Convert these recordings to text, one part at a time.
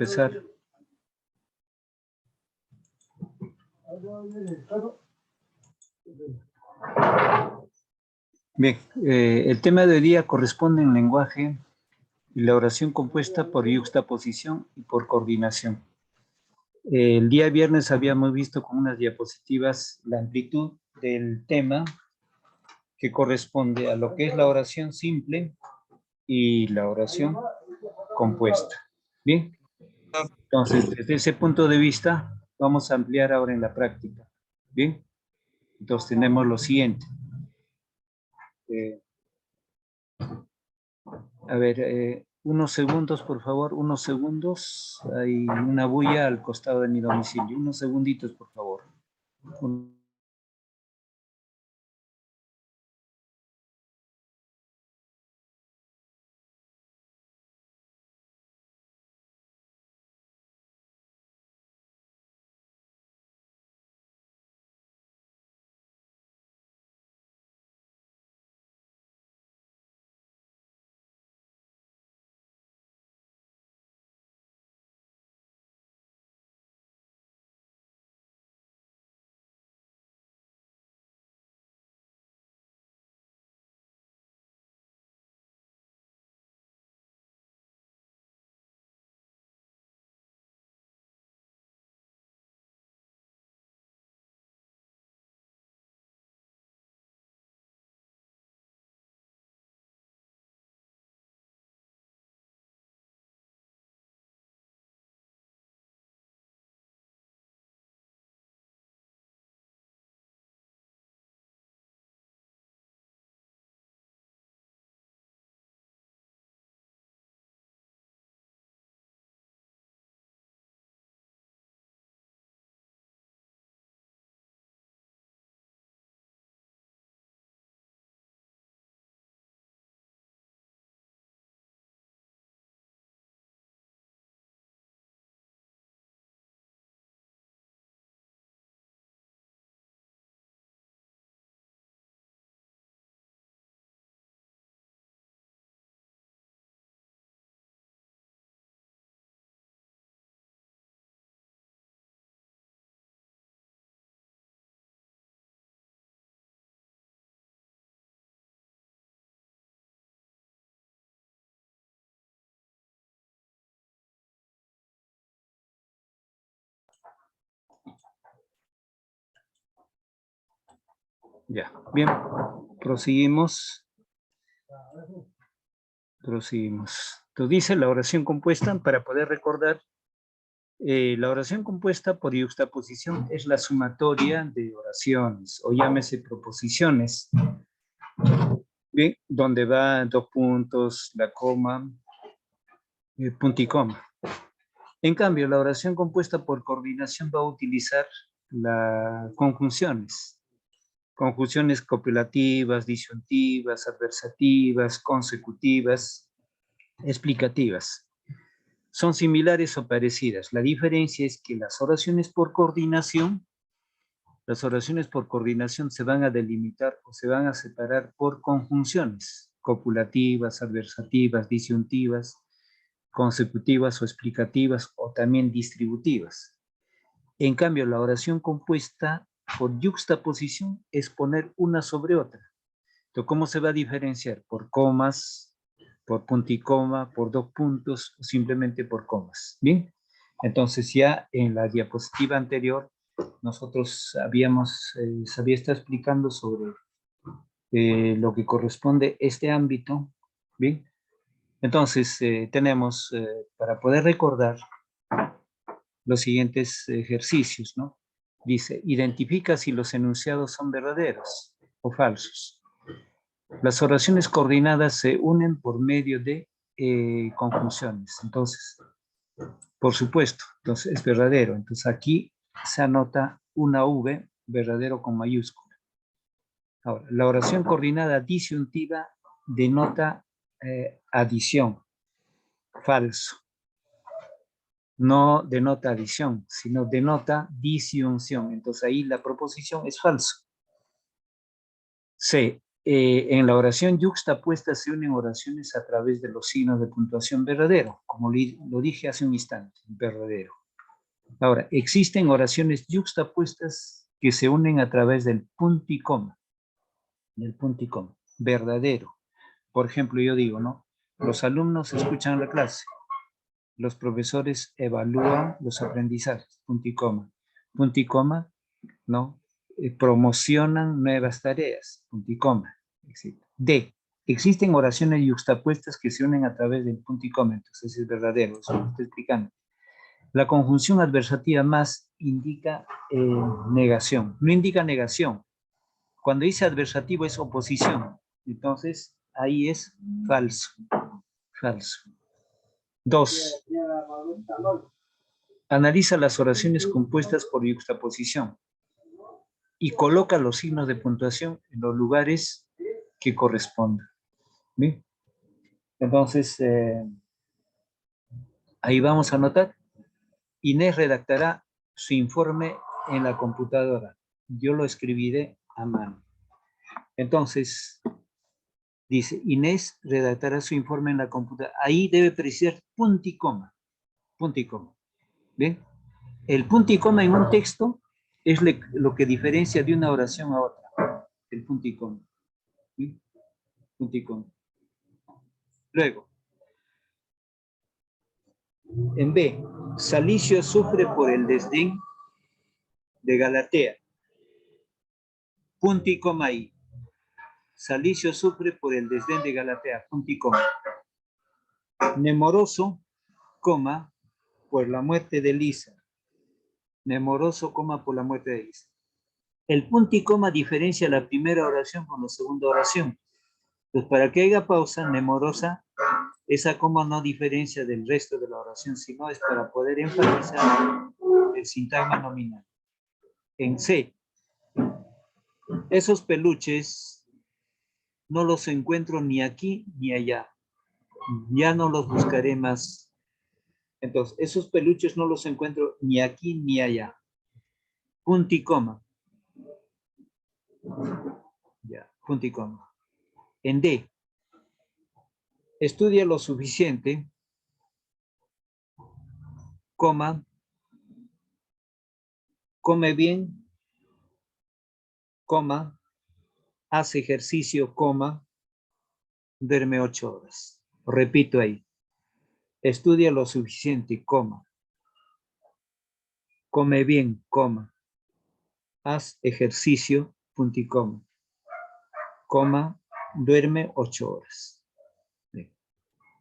empezar. Bien, el tema de hoy día corresponde en lenguaje y la oración compuesta por yuxtaposición y por coordinación. El día viernes habíamos visto con unas diapositivas la amplitud del tema que corresponde a lo que es la oración simple y la oración compuesta. Bien, entonces desde ese punto de vista vamos a ampliar ahora en la práctica. Bien, entonces tenemos lo siguiente. Unos segundos, por favor, unos segundos. Hay una bulla al costado de mi domicilio. Unos segunditos, por favor. Ya, bien, proseguimos. Entonces dice la oración compuesta, para poder recordar, la oración compuesta por yuxtaposición es la sumatoria de oraciones, o llámese proposiciones, bien, donde va dos puntos, la coma, punto y coma. En cambio, la oración compuesta por coordinación va a utilizar las conjunciones. Conjunciones copulativas, disyuntivas, adversativas, consecutivas, explicativas. Son similares o parecidas. La diferencia es que las oraciones por coordinación se van a delimitar o se van a separar por conjunciones copulativas, adversativas, disyuntivas, consecutivas o explicativas o también distributivas. En cambio, la oración compuesta por yuxtaposición es poner una sobre otra. Entonces, ¿cómo se va a diferenciar? Por comas, por punto y coma, por dos puntos o simplemente por comas. Bien, entonces ya en la diapositiva anterior nosotros se había estado explicando sobre lo que corresponde a este ámbito. Bien, entonces tenemos para poder recordar los siguientes ejercicios, ¿no? Dice, identifica si los enunciados son verdaderos o falsos. Las oraciones coordinadas se unen por medio de conjunciones. Entonces, por supuesto, entonces es verdadero. Entonces aquí se anota una V, verdadero con mayúscula. Ahora, la oración coordinada disyuntiva denota adición, falso. No denota adición, sino denota disyunción. Entonces ahí la proposición es falso. C. En la oración yuxtapuesta se unen oraciones a través de los signos de puntuación verdadero, como lo dije hace un instante, verdadero. Ahora, existen oraciones yuxtapuestas que se unen a través del punto y coma, verdadero. Por ejemplo, yo digo, ¿no? Los alumnos escuchan la clase, los profesores evalúan los aprendizajes, punto y coma, ¿no? Promocionan nuevas tareas, punto y coma, etc. D. Existen oraciones yuxtapuestas que se unen a través del punto y coma, entonces es verdadero, eso lo estoy explicando. La conjunción adversativa más indica negación, no indica negación. Cuando dice adversativo es oposición, entonces ahí es falso, falso. 2. Analiza las oraciones compuestas por yuxtaposición y coloca los signos de puntuación en los lugares que correspondan. ¿Bien? Entonces, ahí vamos a anotar. Inés redactará su informe en la computadora. Yo lo escribiré a mano. Entonces, dice, Inés redactará su informe en la computadora. Ahí debe precisar punto y coma. Punto y coma. ¿Bien? El punto y coma en un texto es lo que diferencia de una oración a otra. El punto y coma. ¿Sí? Punto y coma. Luego, en B, Salicio sufre por el desdén de Galatea. Punto y coma ahí. Salicio sufre por el desdén de Galatea. Punto y coma. Nemoroso, coma, por la muerte de Lisa. Nemoroso, coma, por la muerte de Lisa. El punto y coma diferencia la primera oración con la segunda oración. Pues para que haya pausa, nemorosa, esa coma no diferencia del resto de la oración, sino es para poder enfatizar el sintagma nominal. En C, esos peluches no los encuentro ni aquí ni allá. Ya no los buscaré más. Entonces, esos peluches no los encuentro ni aquí ni allá. Punto y coma. Ya, punto y coma. En D, estudia lo suficiente, coma, come bien, coma, hace ejercicio, coma, duerme 8 horas. Repito ahí. Estudia lo suficiente, coma. Come bien, coma. Haz ejercicio, punto y coma. Coma, duerme 8 horas. Bien.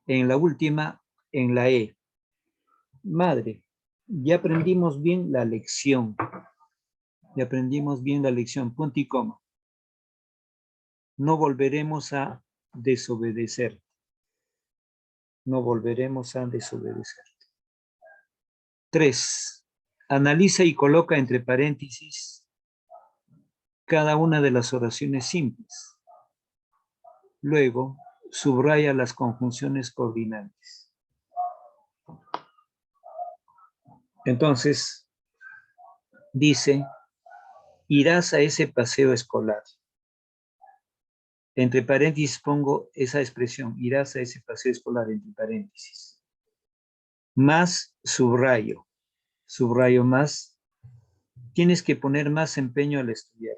En la última, en la E. Madre, ya aprendimos bien la lección. Ya aprendimos bien la lección, punto y coma. No volveremos a desobedecer. No volveremos a desobedecer. 3. Analiza y coloca entre paréntesis cada una de las oraciones simples. Luego, subraya las conjunciones coordinantes. Entonces, dice, irás a ese paseo escolar. Entre paréntesis pongo esa expresión, irás a ese paseo escolar, entre paréntesis. Más subrayo. Subrayo más. Tienes que poner más empeño al estudiar.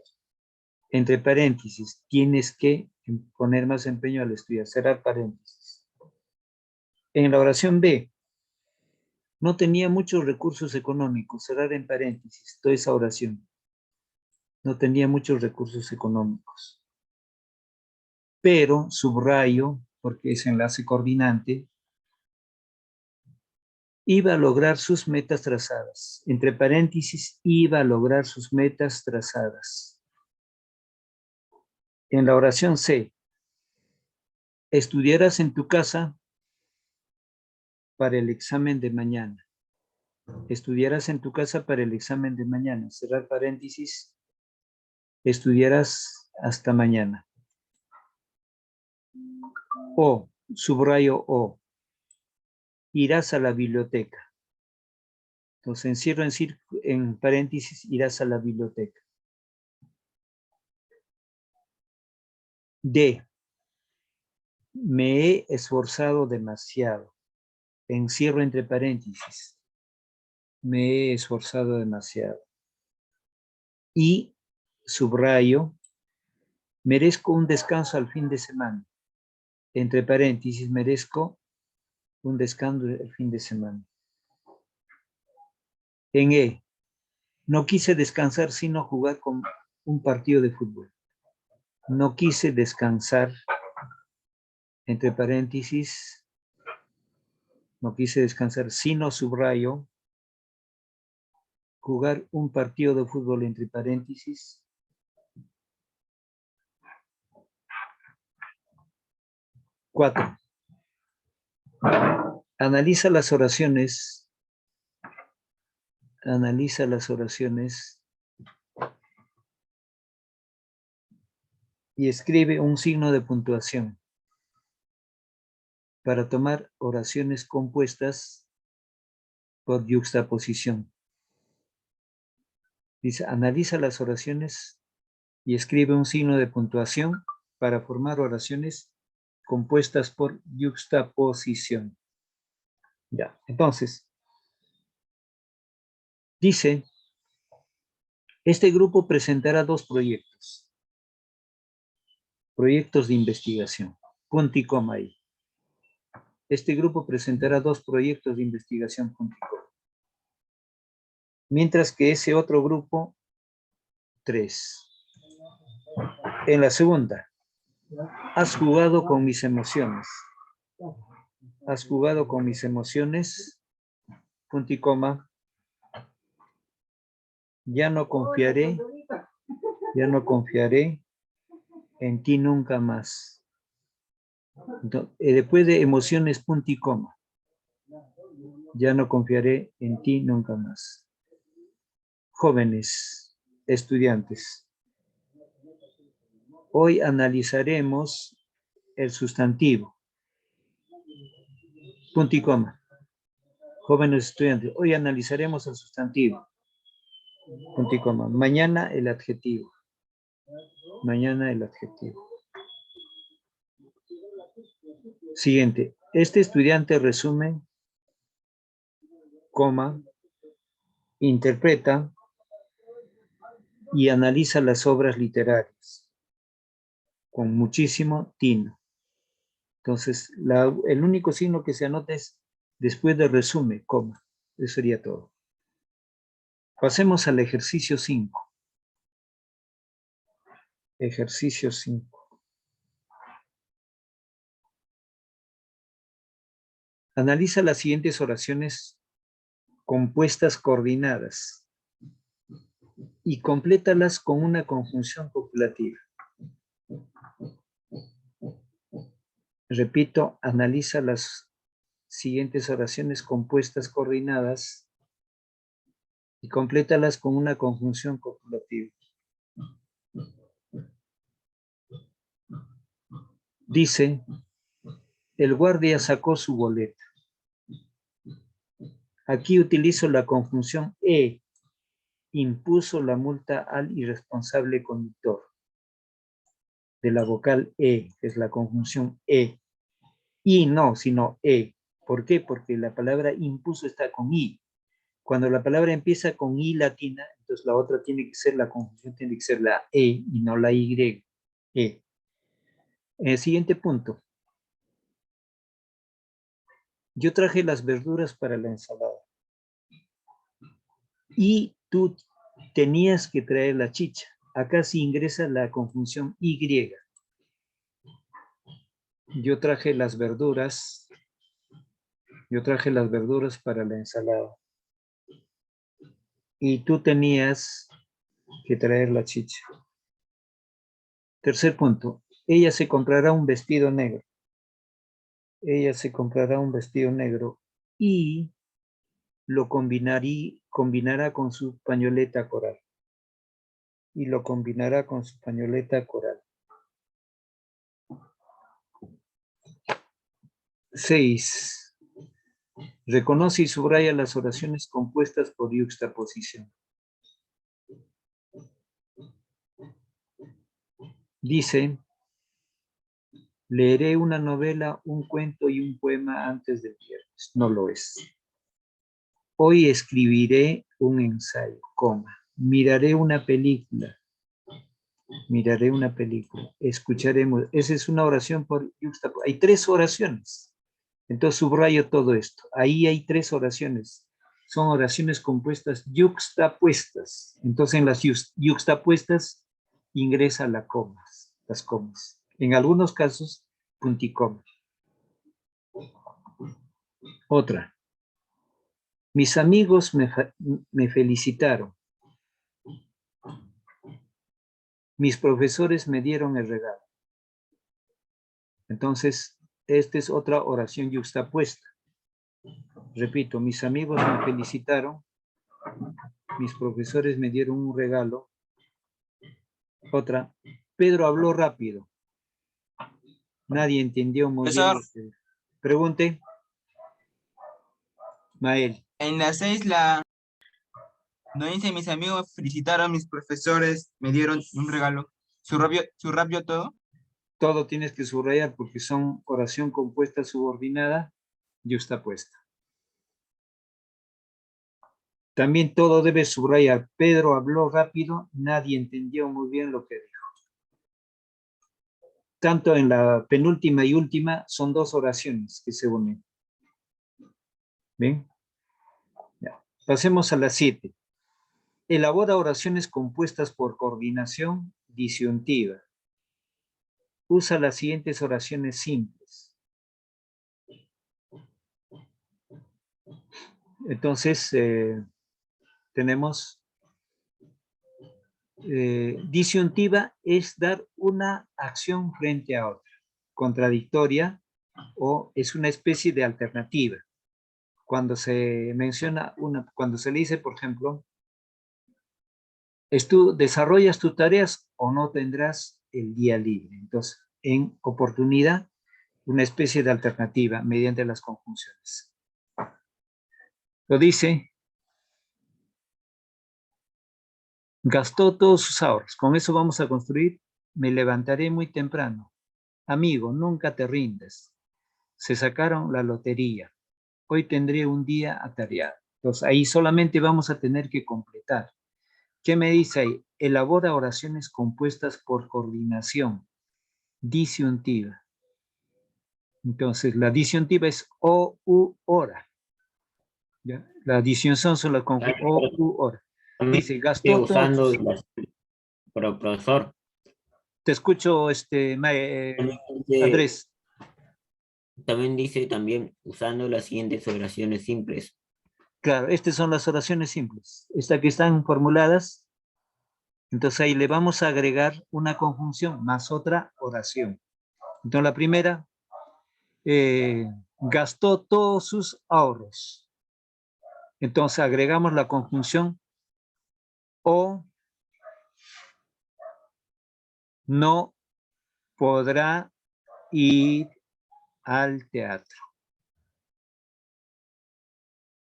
Entre paréntesis, tienes que poner más empeño al estudiar. Cerrar paréntesis. En la oración B, no tenía muchos recursos económicos. Cerrar en paréntesis, toda esa oración. No tenía muchos recursos económicos. Pero subrayo, porque es enlace coordinante, iba a lograr sus metas trazadas. Entre paréntesis, iba a lograr sus metas trazadas. En la oración C, estudiarás en tu casa para el examen de mañana. Estudiarás en tu casa para el examen de mañana. Cerrar paréntesis, estudiarás hasta mañana. O, subrayo O, irás a la biblioteca. Entonces encierro en paréntesis, irás a la biblioteca. D. Me he esforzado demasiado. Encierro entre paréntesis. Me he esforzado demasiado. Y subrayo, merezco un descanso al fin de semana. Entre paréntesis, merezco un descanso el fin de semana. En E, no quise descansar sino jugar con un partido de fútbol. No quise descansar, entre paréntesis, no quise descansar sino subrayo, jugar un partido de fútbol, entre paréntesis. Cuatro. Analiza las oraciones. Analiza las oraciones y escribe un signo de puntuación para tomar oraciones compuestas por yuxtaposición. Dice, analiza las oraciones y escribe un signo de puntuación para formar oraciones compuestas por yuxtaposición. Ya, entonces, dice, este grupo presentará 2 proyectos. Proyectos de investigación. Punto y coma ahí. Este grupo presentará 2 proyectos de investigación. Punto y coma. Mientras que ese otro grupo, 3. En la segunda, has jugado con mis emociones. Has jugado con mis emociones. Punto y coma. Ya no confiaré en ti nunca más. Entonces, después de emociones, punto y coma. Ya no confiaré en ti nunca más. Jóvenes, estudiantes, hoy analizaremos el sustantivo. Punto y coma. Jóvenes estudiantes, hoy analizaremos el sustantivo. Punto y coma. Mañana el adjetivo. Mañana el adjetivo. Siguiente. Este estudiante resume, coma, interpreta y analiza las obras literarias con muchísimo tino. Entonces, el único signo que se anota es después de resume, coma. Eso sería todo. Pasemos al ejercicio 5. Ejercicio 5. Analiza las siguientes oraciones compuestas coordinadas y complétalas con una conjunción copulativa. Repito, analiza las siguientes oraciones compuestas coordinadas y complétalas con una conjunción copulativa. Dice, el guardia sacó su boleta. Aquí utilizo la conjunción E, impuso la multa al irresponsable conductor. De la vocal E, que es la conjunción E. Y no, sino E. ¿Por qué? Porque la palabra impuso está con I. Cuando la palabra empieza con I latina, entonces la otra tiene que ser, la conjunción tiene que ser la E y no la Y. E. En el siguiente punto. Yo traje las verduras para la ensalada. Y tú tenías que traer la chicha. Acá sí ingresa la conjunción Y. Yo traje las verduras para la ensalada. Y tú tenías que traer la chicha. Tercer punto. Ella se comprará un vestido negro. Ella se comprará un vestido negro y lo combinará con su pañoleta coral. Y lo combinará con su pañoleta coral. 6. Reconoce y subraya las oraciones compuestas por yuxtaposición. Dice, Leeré una novela, un cuento y un poema antes del viernes. No lo es. Hoy escribiré un ensayo, coma. Miraré una película. Miraré una película. Escucharemos. Esa es una oración por yuxtaposición. Hay 3 oraciones. Entonces subrayo todo esto. Ahí hay 3 oraciones. Son oraciones compuestas yuxtapuestas. Entonces en las yuxtapuestas ingresa las comas. En algunos casos, punticoma. Otra. Mis amigos me felicitaron. Mis profesores me dieron el regalo. Entonces, esta es otra oración yuxtapuesta. Repito, mis amigos me felicitaron. Mis profesores me dieron un regalo. Otra. Pedro habló rápido. Nadie entendió muy bien Profesor, lo que... Pregunte. Mael. en la 6 no dice mis amigos me felicitaron, mis profesores me dieron un regalo. ¿Subrayó todo? Todo tienes que subrayar porque son oración compuesta subordinada yuxtapuesta. También todo debe subrayar. Pedro habló rápido, nadie entendió muy bien lo que dijo. Tanto en la penúltima y última son 2 oraciones que se unen. ¿Bien? Ya. Pasemos a la 7. Elabora oraciones compuestas por coordinación disyuntiva. Usa las siguientes oraciones simples. Entonces, tenemos disyuntiva es dar una acción frente a otra, contradictoria o es una especie de alternativa. Cuando se menciona cuando se le dice, por ejemplo, desarrollas tus tareas o no tendrás el día libre. Entonces, en oportunidad, una especie de alternativa mediante las conjunciones. Lo dice, gastó todos sus ahorros. Con eso vamos a construir, me levantaré muy temprano. Amigo, nunca te rindes. Se sacaron la lotería. Hoy tendré un día atareado. Entonces, ahí solamente vamos a tener que completar. ¿Qué me dice ahí? Elabora oraciones compuestas por coordinación disyuntiva. Entonces, la disyuntiva es o, u, hora. ¿Ya? La disyunción son las conjunciones o, u, hora. También Dice, dice gastó todos usando sus... las, pero profesor, Te escucho, también dice, Andrés. también dice también usando las siguientes oraciones simples. Claro, estas son las oraciones simples. Estas que están formuladas. Entonces ahí le vamos a agregar una conjunción más otra oración. Entonces la primera, gastó todos sus ahorros. Entonces agregamos la conjunción o no podrá ir al teatro.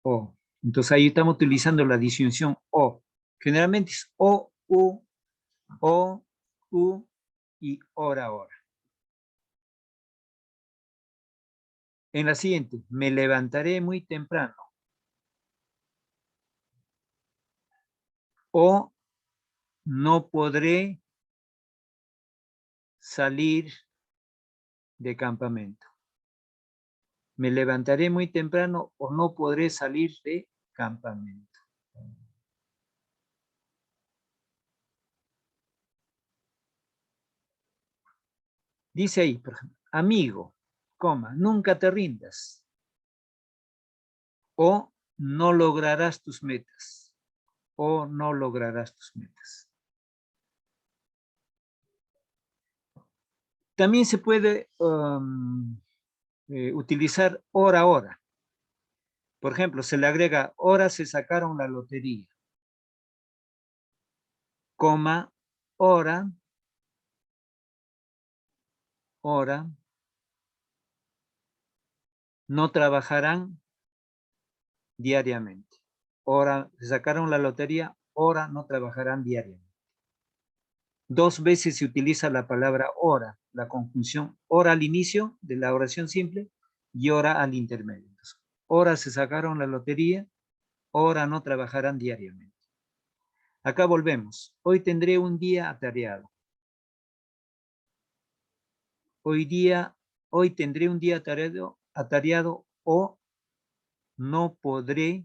O. Entonces ahí estamos utilizando la disyunción o. Generalmente es o, u y hora. En la siguiente, me levantaré muy temprano. O no podré salir de campamento. Me levantaré muy temprano o no podré salir de campamento. Dice ahí, por ejemplo, amigo, coma, nunca te rindas. O no lograrás tus metas. O no lograrás tus metas. También se puede utilizar hora. Por ejemplo, se le agrega, hora se sacaron la lotería. Coma, hora, no trabajarán diariamente. Hora, se sacaron la lotería, hora no trabajarán diariamente. 2 veces se utiliza la palabra hora, la conjunción hora al inicio de la oración simple y hora al intermedio. Entonces, hora se sacaron la lotería, hora no trabajarán diariamente. Acá volvemos. Hoy tendré un día atareado. Hoy tendré un día atareado o no podré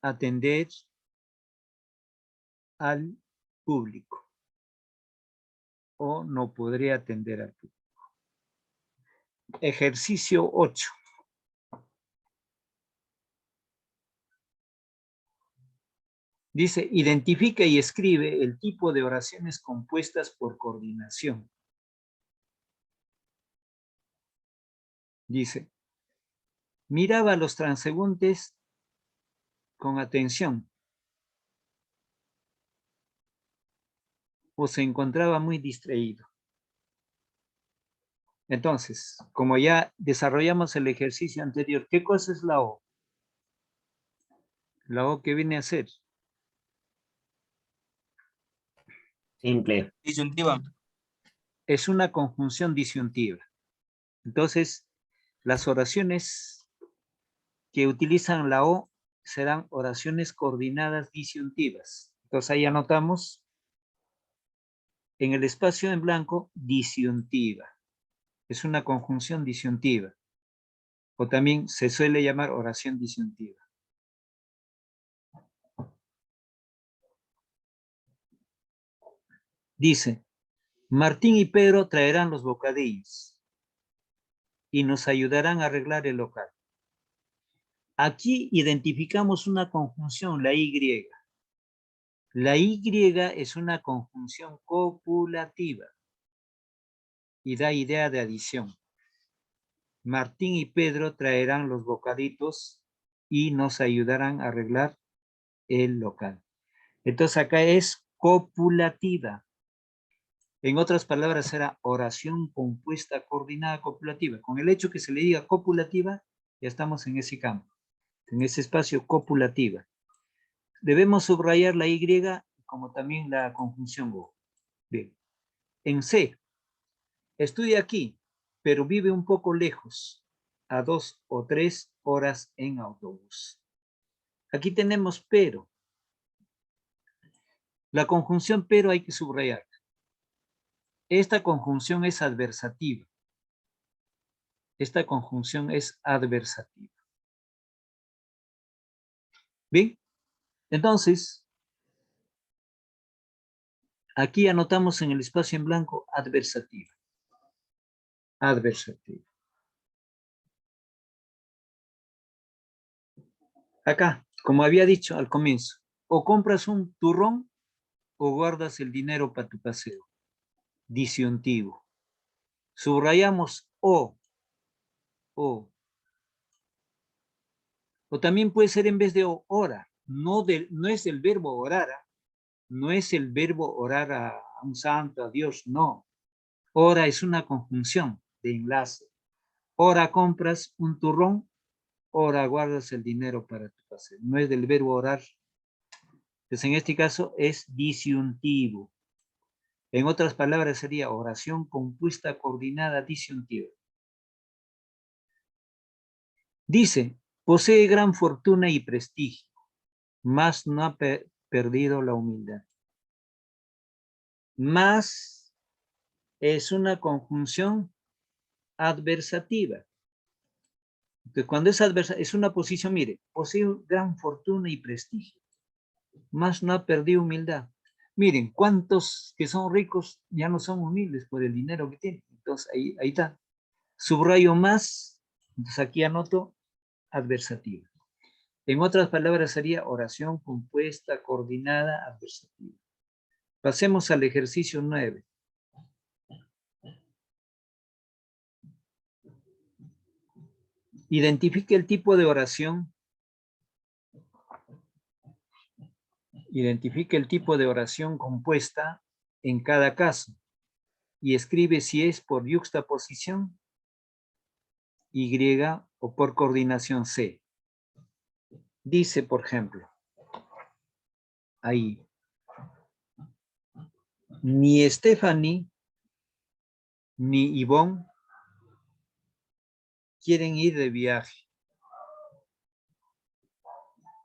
atender al público. O no podré atender al público. Ejercicio 8. Dice, identifica y escribe el tipo de oraciones compuestas por coordinación. Dice, miraba a los transeúntes con atención o se encontraba muy distraído. Entonces, como ya desarrollamos el ejercicio anterior, ¿qué cosa es la O? La O, ¿qué viene a ser? Simple. Disyuntiva. Es una conjunción disyuntiva. Entonces, las oraciones que utilizan la O serán oraciones coordinadas disyuntivas. Entonces, ahí anotamos en el espacio en blanco, disyuntiva. Es una conjunción disyuntiva. O también se suele llamar oración disyuntiva. Dice, Martín y Pedro traerán los bocadillos y nos ayudarán a arreglar el local. Aquí identificamos una conjunción, la Y. La Y es una conjunción copulativa y da idea de adición. Martín y Pedro traerán los bocaditos y nos ayudarán a arreglar el local. Entonces acá es copulativa. En otras palabras, era oración compuesta, coordinada, copulativa. Con el hecho que se le diga copulativa, ya estamos en ese campo, en ese espacio copulativa. Debemos subrayar la Y como también la conjunción O. Bien. En C, estudia aquí, pero vive un poco lejos, a 2 o 3 horas en autobús. Aquí tenemos pero. La conjunción pero hay que subrayar. Esta conjunción es adversativa. Esta conjunción es adversativa. Bien, entonces, aquí anotamos en el espacio en blanco adversativa. Adversativa. Acá, como había dicho al comienzo, o compras un turrón o guardas el dinero para tu paseo. Disyuntivo. Subrayamos o. O también puede ser en vez de hora. No es el verbo orar. No es el verbo orar a un santo, a Dios, no. Hora es una conjunción de enlace. Hora compras un turrón, hora guardas el dinero para tu paseo. No es del verbo orar. Entonces, en este caso es disyuntivo. En otras palabras, sería oración compuesta, coordinada, disyuntiva. Dice, posee gran fortuna y prestigio, mas no ha perdido la humildad. Más es una conjunción adversativa. Entonces, cuando es adversativa, es una posición, mire, posee gran fortuna y prestigio, mas no ha perdido humildad. Miren, cuántos que son ricos ya no son humildes por el dinero que tienen. Entonces, ahí está. Subrayo más, entonces aquí anoto adversativa. En otras palabras, sería oración compuesta, coordinada, adversativa. Pasemos al ejercicio 9. Identifique el tipo de oración. Identifique el tipo de oración compuesta en cada caso y escribe si es por yuxtaposición Y o por coordinación C. Dice, por ejemplo, ahí, Ni Stephanie ni Ivonne quieren ir de viaje.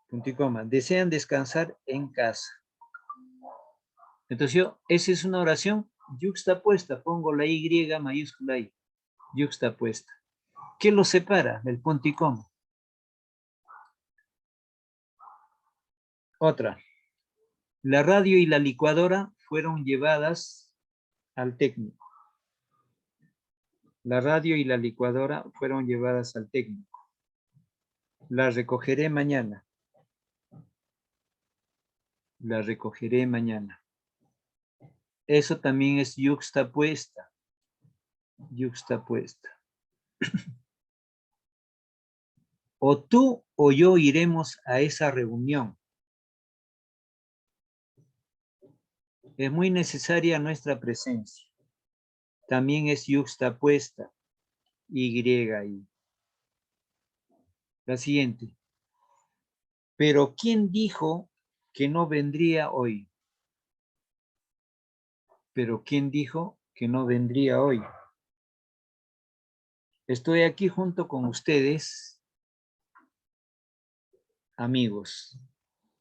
Punto y coma. Desean descansar en casa. Entonces esa es una oración yuxtapuesta. Pongo la Y mayúscula ahí. Yuxtapuesta. ¿Qué los separa? El punto y coma. Otra. La radio y la licuadora fueron llevadas al técnico. La radio y la licuadora fueron llevadas al técnico. La recogeré mañana. La recogeré mañana. Eso también es yuxtapuesta. Yuxtapuesta. O tú o yo iremos a esa reunión. Es muy necesaria nuestra presencia. También es yuxtapuesta. Y ahí. La siguiente. Pero ¿quién dijo que no vendría hoy? Pero ¿quién dijo que no vendría hoy? Estoy aquí junto con ustedes, amigos.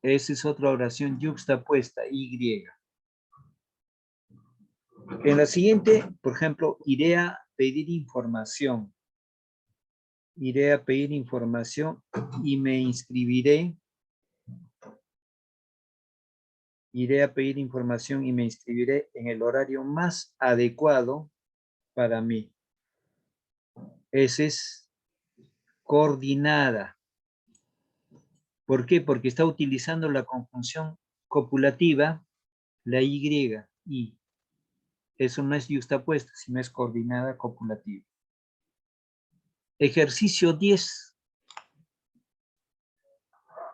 Esa es otra oración yuxtapuesta, Y. En la siguiente, por ejemplo, iré a pedir información. Iré a pedir información y me inscribiré. Iré a pedir información y me inscribiré en el horario más adecuado para mí. Ese es coordinada. ¿Por qué? Porque está utilizando la conjunción copulativa, la Y. Eso no es yuxtapuesta, sino es coordinada copulativa. Ejercicio 10.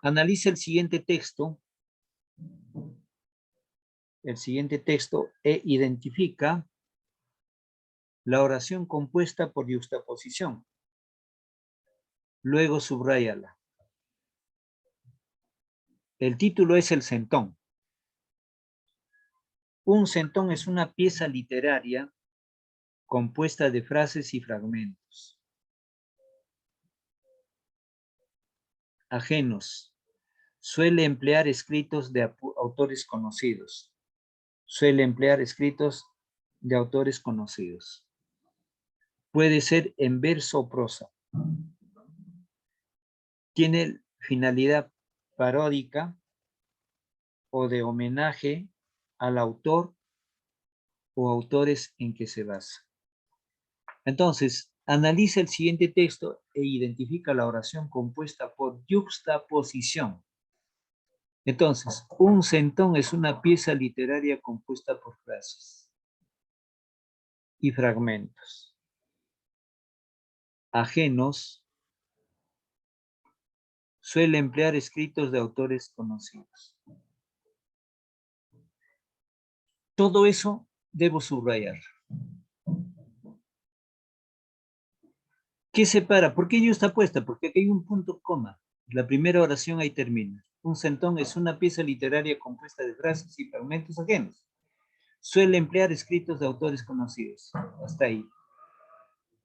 Analiza el siguiente texto. El siguiente texto e identifica la oración compuesta por yuxtaposición. Luego subráyala. El título es El centón. Un centón es una pieza literaria compuesta de frases y fragmentos. Ajenos. Suele emplear escritos de autores conocidos. Suele emplear escritos de autores conocidos. Puede ser en verso o prosa. Tiene finalidad paródica o de homenaje al autor o autores en que se basa. Entonces, analiza el siguiente texto e identifica la oración compuesta por yuxtaposición. Entonces, un centón es una pieza literaria compuesta por frases y fragmentos. Ajenos. Suele emplear escritos de autores conocidos. Todo eso debo subrayar. ¿Qué separa? ¿Por qué yuxtapuesta? Porque aquí hay un punto coma. La primera oración ahí termina. Un centón es una pieza literaria compuesta de frases y fragmentos ajenos. Suele emplear escritos de autores conocidos. Hasta ahí.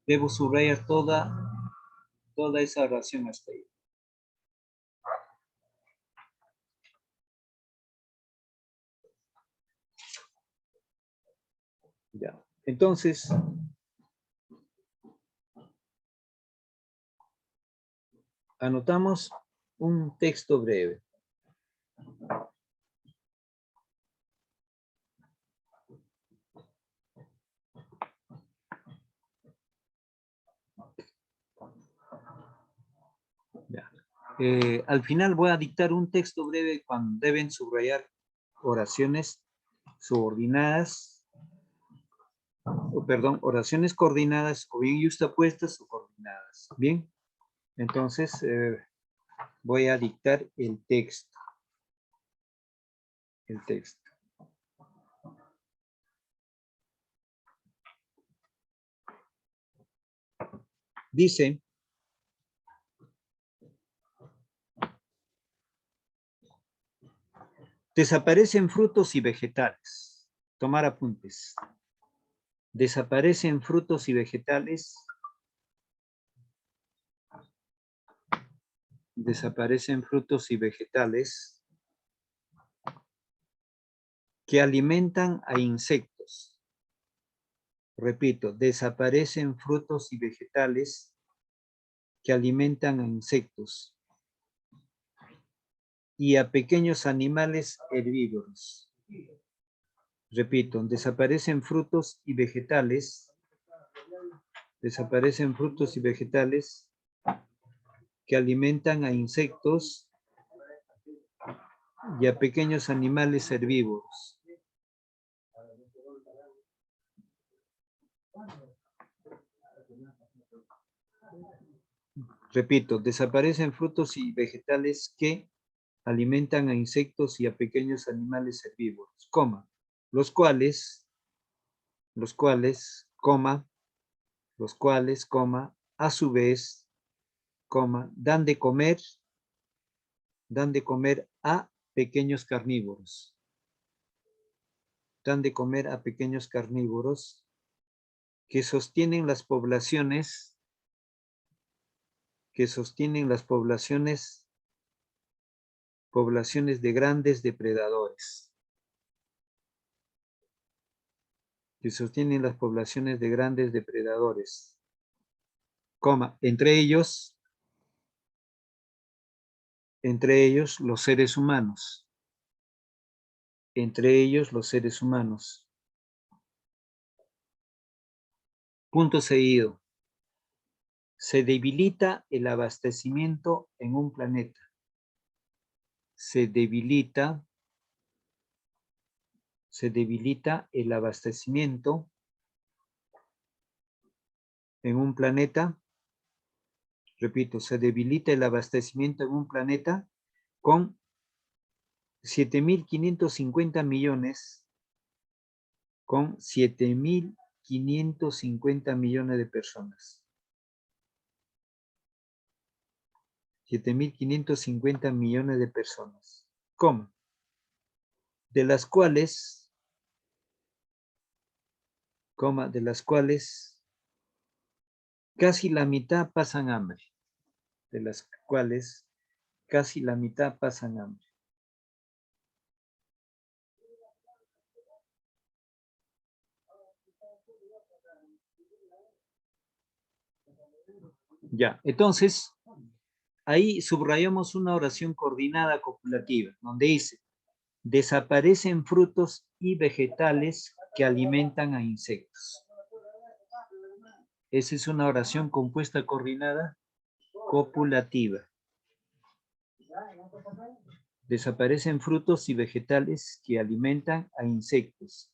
Debo subrayar toda esa oración hasta ahí. Ya. Entonces, anotamos un texto breve. Ya. Al final voy a dictar un texto breve cuando deben subrayar oraciones subordinadas, oraciones coordinadas o bien yuxtapuestas o coordinadas. Bien, entonces voy a dictar el texto. Dice, desaparecen frutos y vegetales. tomar apuntes. Desaparecen frutos y vegetales. Desaparecen frutos y vegetales que alimentan a insectos. Repito, desaparecen frutos y vegetales que alimentan a insectos y a pequeños animales herbívoros. Repito, desaparecen frutos y vegetales. Desaparecen frutos y vegetales que alimentan a insectos y a pequeños animales herbívoros. Repito, desaparecen frutos y vegetales que alimentan a insectos y a pequeños animales herbívoros, coma, los cuales, coma, a su vez, coma, dan de comer a pequeños carnívoros. Dan de comer a pequeños carnívoros que sostienen las poblaciones de grandes depredadores. Que sostienen las poblaciones de grandes depredadores. Coma, entre ellos los seres humanos. Entre ellos los seres humanos. Punto seguido. Se debilita el abastecimiento en un planeta. Se debilita el abastecimiento en un planeta. Repito, se debilita el abastecimiento en un planeta con 7.550 millones, con 7.550 millones de personas. 7.550 millones de personas. ¿Cómo? De las cuales casi la mitad pasan hambre. De las cuales casi la mitad pasan hambre. Ya, entonces, ahí subrayamos una oración coordinada copulativa, donde dice, desaparecen frutos y vegetales que alimentan a insectos. Esa es una oración compuesta coordinada copulativa. Desaparecen frutos y vegetales que alimentan a insectos.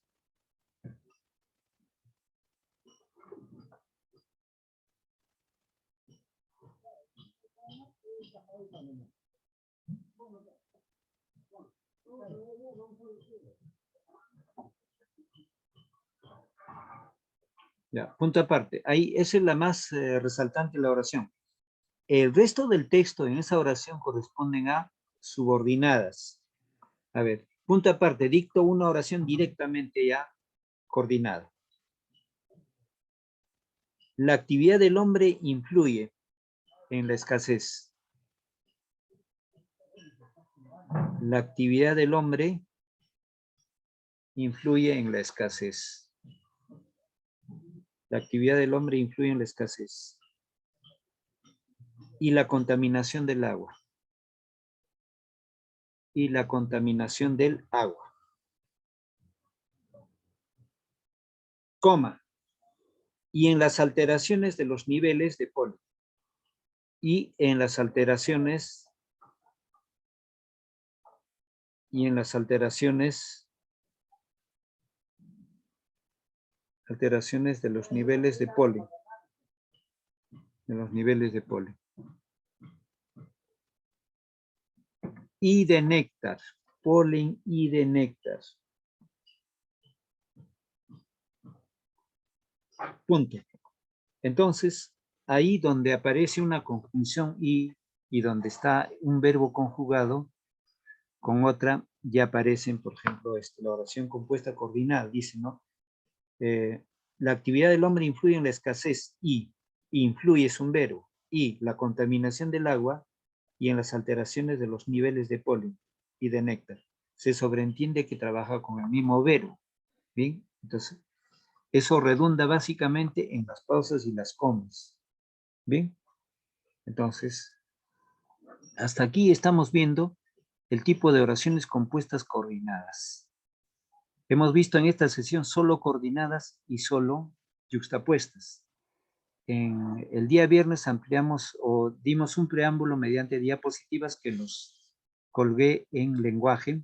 Ya, punto aparte. Ahí, esa es la más resaltante de la oración. El resto del texto en esa oración corresponden a subordinadas. A ver, punto aparte, dicto una oración directamente ya coordinada. La actividad del hombre influye en la escasez. La actividad del hombre influye en la escasez. La actividad del hombre influye en la escasez. Y la contaminación del agua. Y la contaminación del agua. Coma. Y en las alteraciones de los niveles de polen. Y en las alteraciones de los niveles de polen. De los niveles de polen. Y de néctar. Polen y de néctar. Punto. Entonces, ahí donde aparece una conjunción y donde está un verbo conjugado con otra, ya aparecen, por ejemplo, la oración compuesta coordinada, dice, ¿no? La actividad del hombre influye en la escasez y influye es un verbo, y la contaminación del agua y en las alteraciones de los niveles de polen y de néctar. Se sobreentiende que trabaja con el mismo verbo. ¿Bien? Entonces, eso redunda básicamente en las pausas y las comas. ¿Bien? Entonces, hasta aquí estamos viendo el tipo de oraciones compuestas coordinadas. Hemos visto en esta sesión solo coordinadas y solo yuxtapuestas. En el día viernes ampliamos o dimos un preámbulo mediante diapositivas que los colgué en lenguaje,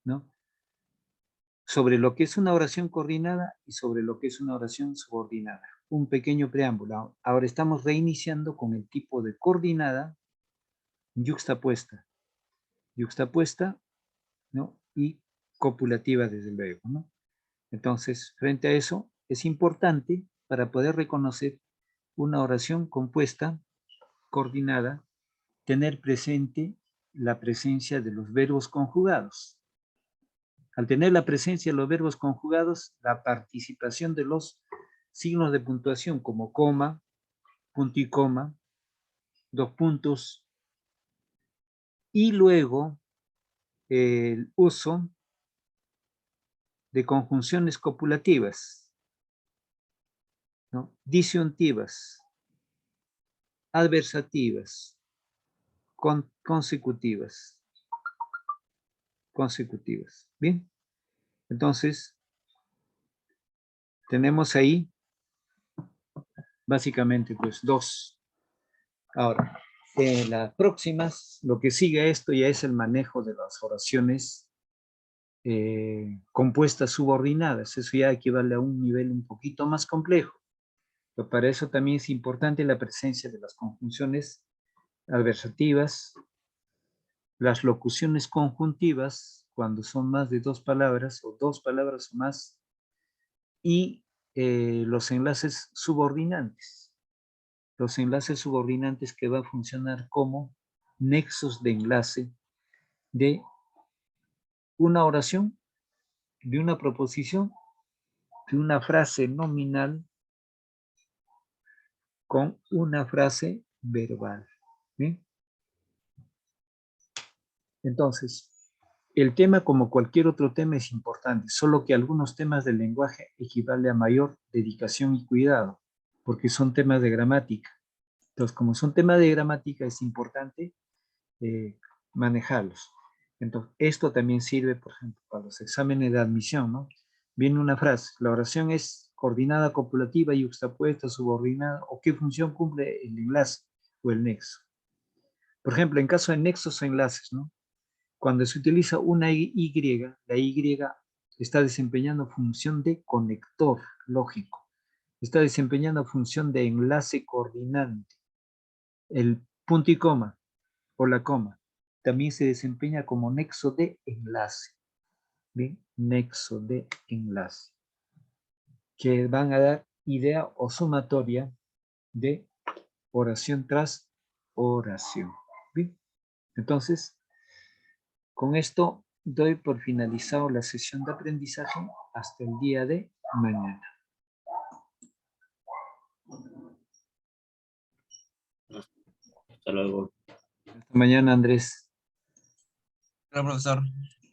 ¿no? Sobre lo que es una oración coordinada y sobre lo que es una oración subordinada. Un pequeño preámbulo. Ahora estamos reiniciando con el tipo de coordinada yuxtapuesta. Yuxtapuesta, ¿no? Y copulativa, desde luego, ¿no? Entonces, frente a eso, es importante para poder reconocer una oración compuesta, coordinada, tener presente la presencia de los verbos conjugados. Al tener la presencia de los verbos conjugados, la participación de los signos de puntuación como coma, punto y coma, dos puntos, y luego el uso de conjunciones copulativas, ¿no? Disyuntivas, adversativas, consecutivas. Bien, entonces tenemos ahí básicamente pues dos. Ahora, en las próximas, lo que sigue a esto ya es el manejo de las oraciones compuestas subordinadas. Eso ya equivale a un nivel un poquito más complejo. Pero para eso también es importante la presencia de las conjunciones adversativas, las locuciones conjuntivas, cuando son más de dos palabras o dos palabras o más, y los enlaces subordinantes. Los enlaces subordinantes que va a funcionar como nexos de enlace de una oración, de una proposición, de una frase nominal con una frase verbal. ¿Bien? Entonces, el tema, como cualquier otro tema, es importante, solo que algunos temas del lenguaje equivale a mayor dedicación y cuidado, porque son temas de gramática. Entonces, como son temas de gramática, es importante manejarlos. Entonces, esto también sirve, por ejemplo, para los exámenes de admisión, ¿no? Viene una frase, la oración es coordinada, copulativa, yuxtapuesta, subordinada, o qué función cumple el enlace o el nexo. Por ejemplo, en caso de nexos o enlaces, ¿no? Cuando se utiliza una Y, la Y está desempeñando función de conector lógico, está desempeñando función de enlace coordinante. El punto y coma o la coma también se desempeña como nexo de enlace. ¿Bien? Nexo de enlace. Que van a dar idea o sumatoria de oración tras oración. ¿Bien? Entonces, con esto doy por finalizado la sesión de aprendizaje hasta el día de mañana. Hasta luego. Hasta mañana, Andrés. Hola, profesor.